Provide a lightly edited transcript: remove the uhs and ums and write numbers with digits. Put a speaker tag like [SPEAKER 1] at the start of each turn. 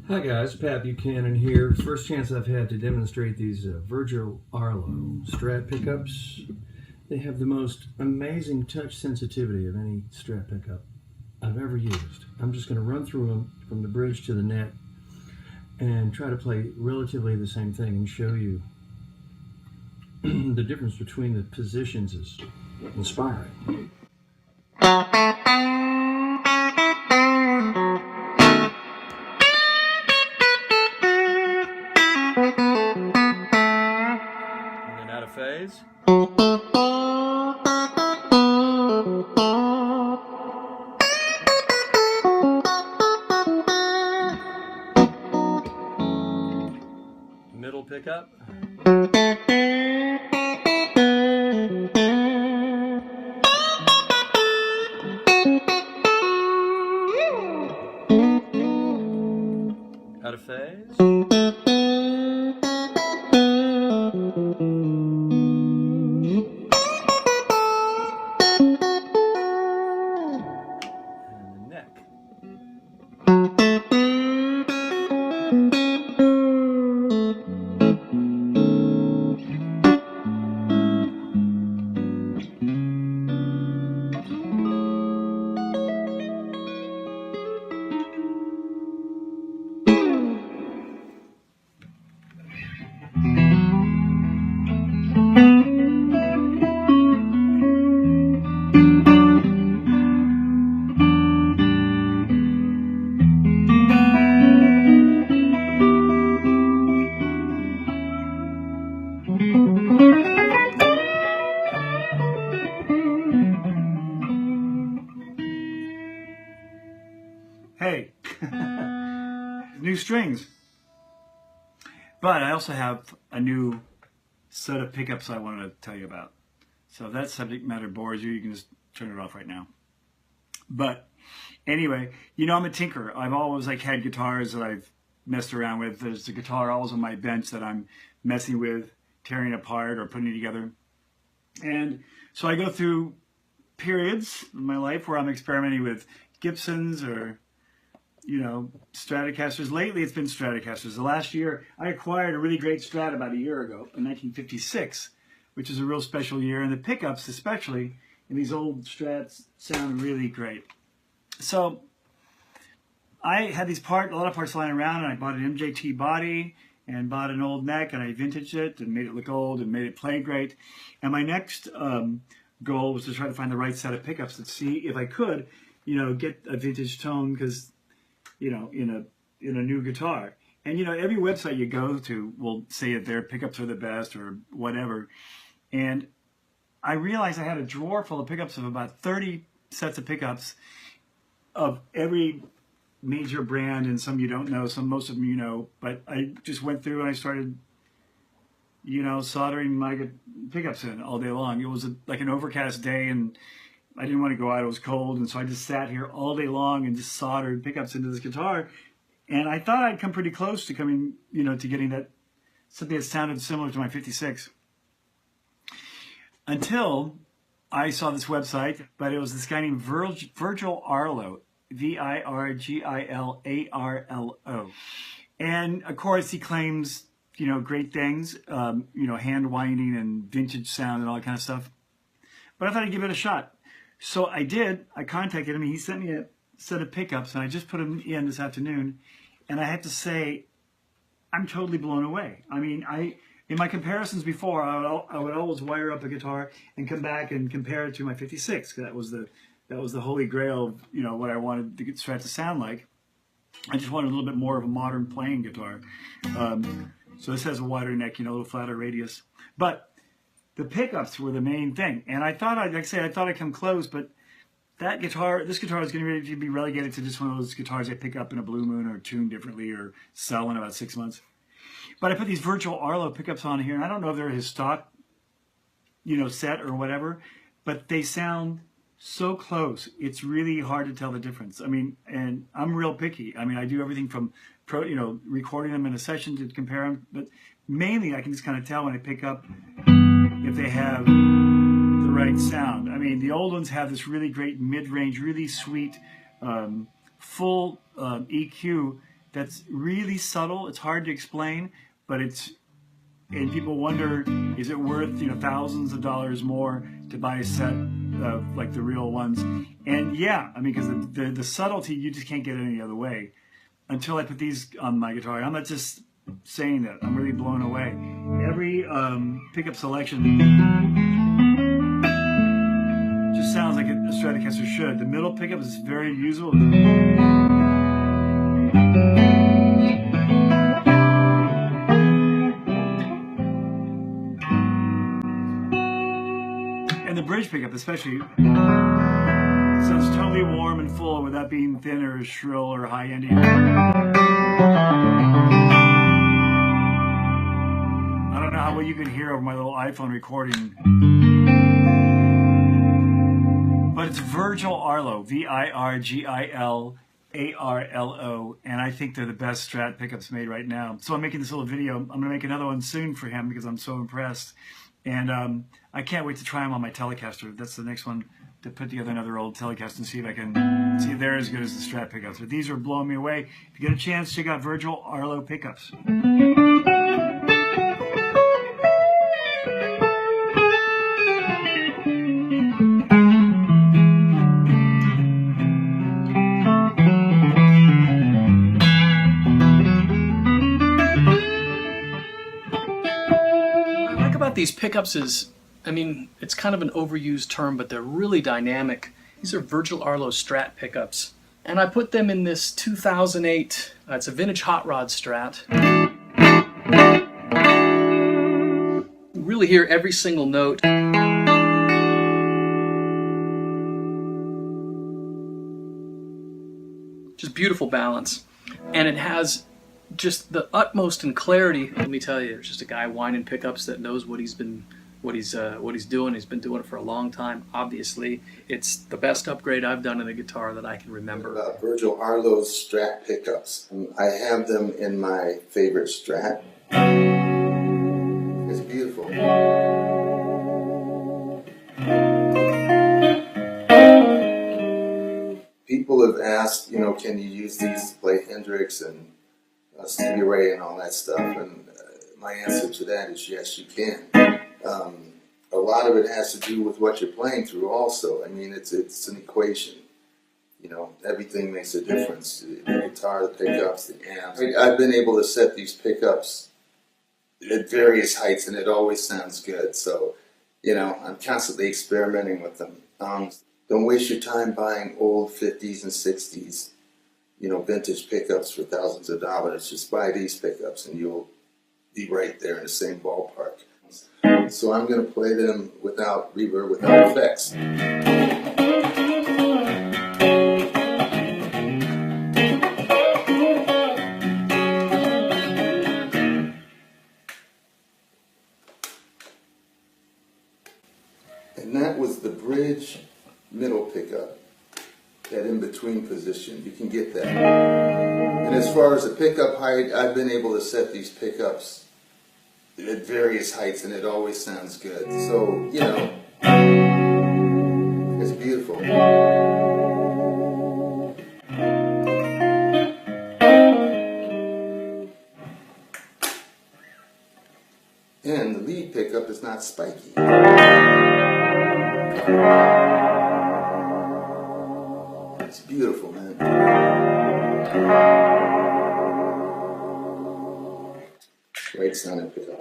[SPEAKER 1] Hi guys, Pat Buchanan here. First chance I've had to demonstrate these Virgil Arlo Strat pickups. They have the most amazing touch sensitivity of any Strat pickup I've ever used. I'm just going to run through them from the bridge to the neck and try to play relatively the same thing and show you the difference between the positions is inspiring. And then out of phase. Middle pickup. Out of phase. And the neck. Hey, new strings. But I also have a new set of pickups I wanted to tell you about. So if that subject matter bores you, you can just turn it off right now. But anyway, you know I'm a tinkerer. I've always had guitars that I've messed around with. There's a guitar always on my bench that I'm messing with, tearing apart or putting together. And so I go through periods in my life where I'm experimenting with Gibsons or Stratocasters. Lately it's been Stratocasters. The last year I acquired a really great Strat about a year ago in 1956, which is a real special year, and the pickups especially in these old Strats sound really great. So I had a lot of parts lying around, and I bought an MJT body and bought an old neck, and I vintaged it and made it look old and made it play great. And my next goal was to try to find the right set of pickups to see if I could, get a vintage tone, because in a new guitar. And every website you go to will say that their pickups are the best or whatever. And I realized I had a drawer full of pickups of about 30 sets of pickups of every major brand, and some you don't know, most of them you know. But I just went through and I started soldering my pickups in all day long. It was like an overcast day, and I didn't want to go out. It was cold, and so I just sat here all day long and just soldered pickups into this guitar. And I thought I'd come pretty close to coming, to getting something that sounded similar to my 56. Until I saw this website, but it was this guy named Virgil Arlo, Virgilarlo. And of course he claims, great things, hand winding and vintage sound and all that kind of stuff. But I thought I'd give it a shot. So I did. I contacted him. He sent me a set of pickups, and I just put them in this afternoon. And I have to say, I'm totally blown away. I mean, in my comparisons before, I would always wire up a guitar and come back and compare it to my 56. That was the holy grail of what I wanted the Strat to sound like. I just wanted a little bit more of a modern playing guitar. So this has a wider neck, a little flatter radius, but the pickups were the main thing. And I thought I'd come close, but this guitar is going to be relegated to just one of those guitars I pick up in a blue moon or tune differently or sell in about 6 months. But I put these Virgil Arlo pickups on here, and I don't know if they're his stock, set or whatever, but they sound so close. It's really hard to tell the difference. I mean, and I'm real picky. I mean, I do everything from recording them in a session to compare them, but mainly I can just kind of tell when I pick up if they have the right sound. I mean, the old ones have this really great mid-range, really sweet, full EQ that's really subtle. It's hard to explain, but and people wonder, is it worth, thousands of dollars more to buy a set of like the real ones? And yeah, I mean, because the subtlety, you just can't get it any other way. Until I put these on my guitar. I'm not just saying that. I'm really blown away. Every pickup selection just sounds like a Stratocaster should. The middle pickup is very usable. And the bridge pickup especially sounds totally warm and full without being thin or shrill or high-endy. I don't know how well you can hear over my little iPhone recording. But it's Virgil Arlo, Virgil-Arlo, and I think they're the best Strat pickups made right now. So I'm making this little video. I'm going to make another one soon for him because I'm so impressed. And I can't wait to try them on my Telecaster. That's the next one, to put together another old Telecaster and see if I can see if they're as good as the Strat pickups. But these are blowing me away. If you get a chance, check out Virgil Arlo pickups.
[SPEAKER 2] What I like about these pickups is, I mean, it's kind of an overused term, but they're really dynamic. These are Virgil Arlo Strat pickups. And I put them in this 2008, it's a vintage hot rod Strat. You really hear every single note. Just beautiful balance. And it has just the utmost in clarity. Let me tell you, there's just a guy whining pickups that knows what he's doing. He's been doing it for a long time. Obviously, it's the best upgrade I've done in a guitar that I can remember.
[SPEAKER 3] About Virgil Arlo's Strat pickups. I have them in my favorite Strat. It's beautiful. People have asked, can you use these to play Hendrix and Stevie Ray and all that stuff? And my answer to that is yes, you can. A lot of it has to do with what you're playing through also. I mean, it's an equation. Everything makes a difference. The guitar, the pickups, the amps. I've been able to set these pickups at various heights and it always sounds good. So, I'm constantly experimenting with them. Don't waste your time buying old 50s and 60s, vintage pickups for thousands of dollars. Just buy these pickups and you'll be right there in the same ballpark. So I'm going to play them without reverb, without effects. And that was the bridge middle pickup, that in-between position. You can get that. And as far as the pickup height, I've been able to set these pickups at various heights and it always sounds good. So, it's beautiful. And the lead pickup is not spiky. It's beautiful, man. Great sounding pickup.